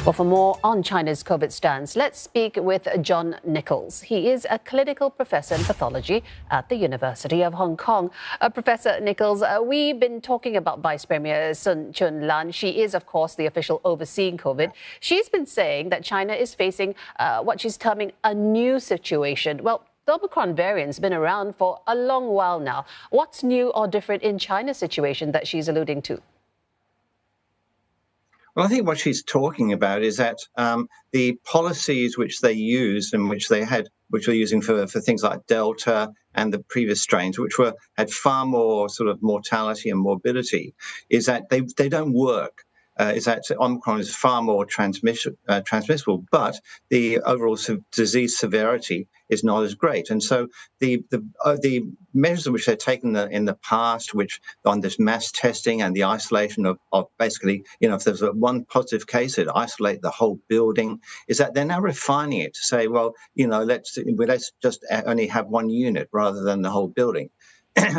Well, for more on China's COVID stance, let's speak with John Nichols. He is a clinical professor in pathology at the University of Hong Kong. Professor Nichols, we've been talking about Vice Premier Sun Chunlan. She is, of course, the official overseeing COVID. She's been saying that China is facing what she's terming a new situation. Well, the Omicron variant's been around for a long while now. What's new or different in China's situation that she's alluding to? Well, I think what she's talking about is that the policies which they used and which they're using for things like Delta and the previous strains, which had far more sort of mortality and morbidity, is that they don't work. Is that Omicron is far more transmissible, but the overall disease severity is not as great. And so the measures which they've taken in the past, which on this mass testing and the isolation of basically, if there's one positive case, it isolate the whole building, is that they're now refining it to say, well, let's just only have one unit rather than the whole building.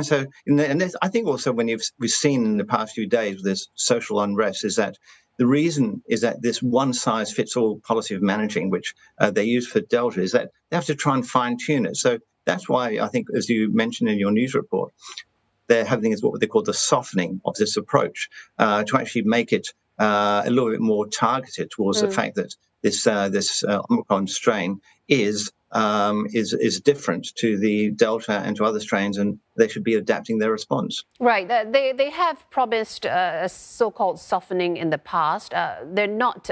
So, I think also we've seen in the past few days with this social unrest is that the reason is that this one-size-fits-all policy of managing, which they use for Delta, is that they have to try and fine-tune it. So that's why I think, as you mentioned in your news report, they're having what they call the softening of this approach to actually make it a little bit more targeted towards the fact that this Omicron strain is different to the Delta and to other strains, and they should be adapting their response. Right. They have promised a so-called softening in the past. They're not,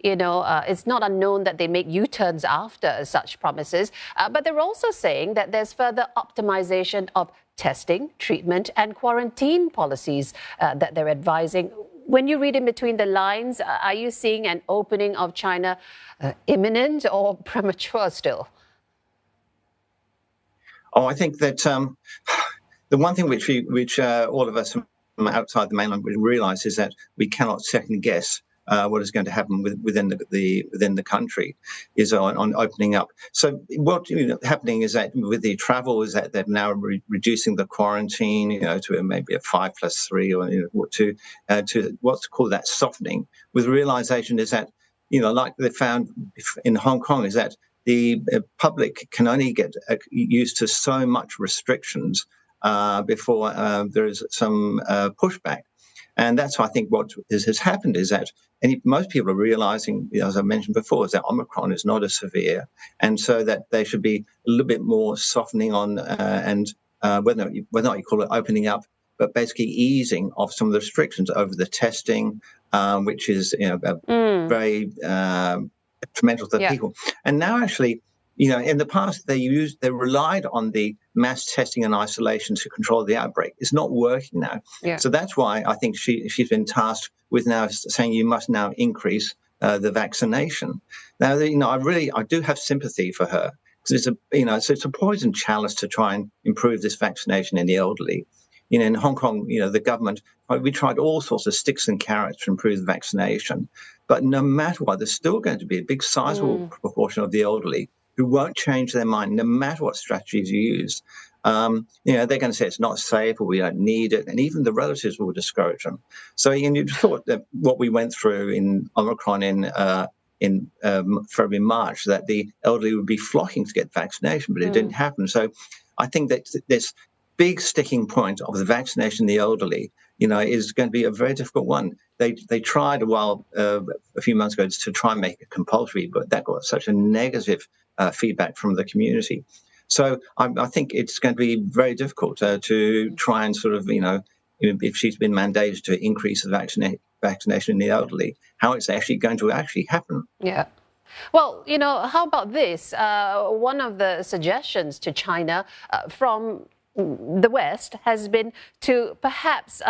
it's not unknown that they make U-turns after such promises. But they're also saying that there's further optimization of testing, treatment, and quarantine policies that they're advising. When you read in between the lines, are you seeing an opening of China imminent or premature still? Oh, I think that the one thing which all of us from outside the mainland realise is that we cannot second guess what is going to happen within the country is on opening up. So what's happening is that with the travel is that they're now reducing the quarantine, to maybe a 5+3 or to what's called that softening. With realization is that like they found in Hong Kong is that the public can only get used to so much restrictions before there is some pushback. And that's, I think, what has happened is that most people are realizing, as I mentioned before, is that Omicron is not as severe. And so that they should be a little bit more softening on whether or not you call it opening up, but basically easing of some of the restrictions over the testing, which is very detrimental to the people. And now actually, in the past, they relied on the mass testing and isolation to control the outbreak. It's not working now. Yeah. So that's why I think she's been tasked with now saying you must now increase the vaccination. Now, I do have sympathy for her because it's a poison chalice to try and improve this vaccination in the elderly. In Hong Kong, the government, we tried all sorts of sticks and carrots to improve the vaccination. But no matter what, there's still going to be a big sizable proportion of the elderly who won't change their mind no matter what strategies you use. They're going to say it's not safe or we don't need it. And even the relatives will discourage them. So you thought that what we went through in Omicron in February, March, that the elderly would be flocking to get vaccination, but it didn't happen. So I think that this big sticking point of the vaccination in the elderly, is going to be a very difficult one. They tried a few months ago to try and make it compulsory, but that got such a negative feedback from the community. So I think it's going to be very difficult to try and sort of, if she's been mandated to increase the vaccination in the elderly, how it's actually going to happen. Yeah. Well, how about this? One of the suggestions to China from the West has been to perhaps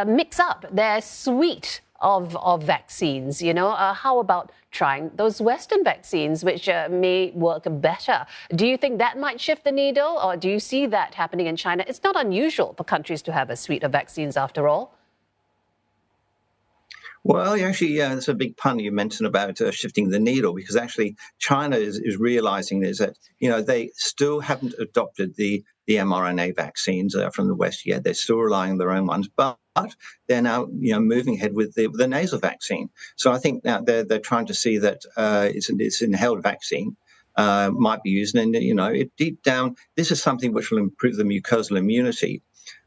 mix up their suite of vaccines. How about trying those Western vaccines, which may work better? Do you think that might shift the needle, or do you see that happening in China? It's not unusual for countries to have a suite of vaccines after all. Well, actually, that's a big pun you mentioned about shifting the needle, because actually China is realizing is that, they still haven't adopted the mRNA vaccines from the West yet. They're still relying on their own ones. But they're now moving ahead with the nasal vaccine. So I think now they're trying to see that it's an inhaled vaccine. Might be used, and deep down, this is something which will improve the mucosal immunity.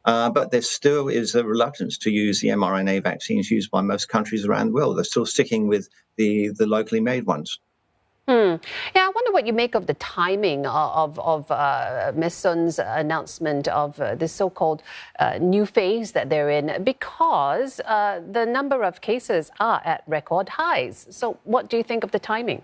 But there still is a reluctance to use the mRNA vaccines used by most countries around the world. They're still sticking with the locally made ones. Yeah, I wonder what you make of the timing of Ms. Sun's announcement of this so-called new phase that they're in, because the number of cases are at record highs. So what do you think of the timing?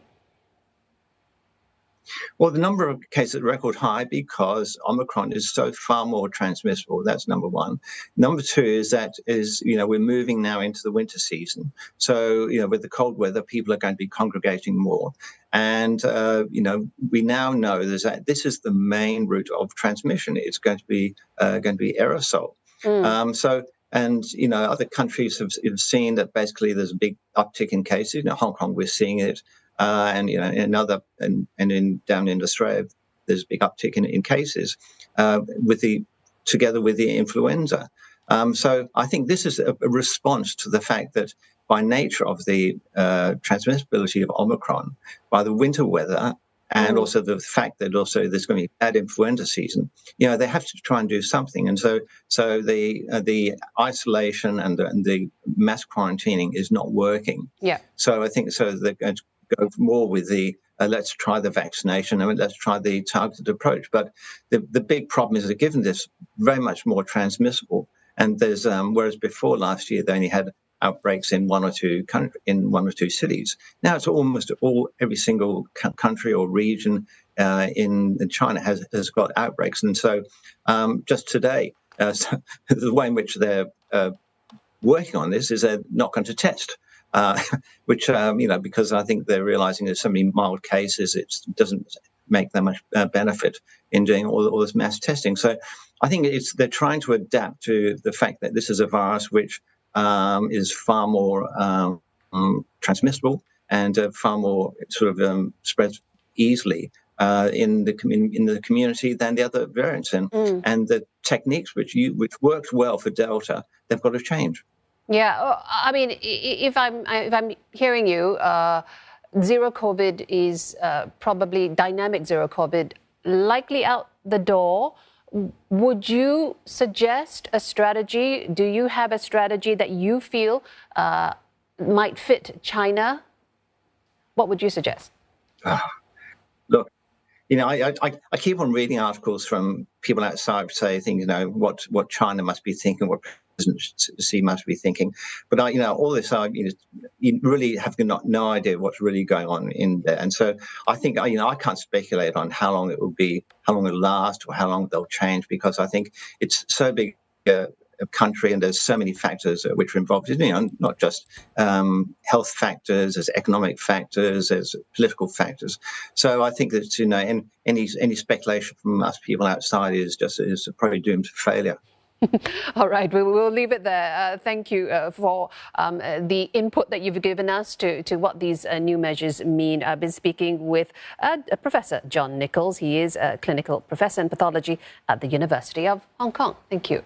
Well, the number of cases at record high because Omicron is so far more transmissible. That's number one. Number two is we're moving now into the winter season. So, with the cold weather, people are going to be congregating more. And, we now know that this is the main route of transmission. It's going to be aerosol. Other countries have seen that basically there's a big uptick in cases. Hong Kong, we're seeing it. And down in Australia, there's a big uptick in cases together with the influenza. So I think this is a response to the fact that by nature of the transmissibility of Omicron, by the winter weather, and also the fact that also there's going to be bad influenza season, they have to try and do something. And so the isolation and the mass quarantining is not working. Yeah. So I think they're going to go more with the let's try the vaccination and let's try the targeted approach. But the big problem is that given this very much more transmissible, and there's whereas before last year they only had outbreaks in one or two cities. Now it's almost every single country or region in China has got outbreaks. And so just today, the way in which they're working on this is they're not going to test. Which, because I think they're realizing there's so many mild cases, it doesn't make that much benefit in doing all this mass testing. So I think they're trying to adapt to the fact that this is a virus which is far more transmissible and far more sort of spreads easily in the community than the other variants. And the techniques which worked well for Delta, they've got to change. Yeah, I mean, if I'm hearing you, zero COVID is probably dynamic zero COVID likely out the door. Would you suggest a strategy? Do you have a strategy that you feel might fit China? What would you suggest? Look, I keep on reading articles from people outside say things, what China must be thinking, what Xi must be thinking, but all this, you really have no idea what's really going on in there, and so I think I can't speculate on how long it will be, how long it'll last, or how long they'll change, because I think it's so big a country and there's so many factors which are involved. Not just health factors, there's economic factors, there's political factors. So I think that and any speculation from us people outside is probably doomed to failure. All right, we will leave it there. Thank you for the input that you've given us to what these new measures mean. I've been speaking with Professor John Nichols. He is a clinical professor in pathology at the University of Hong Kong. Thank you.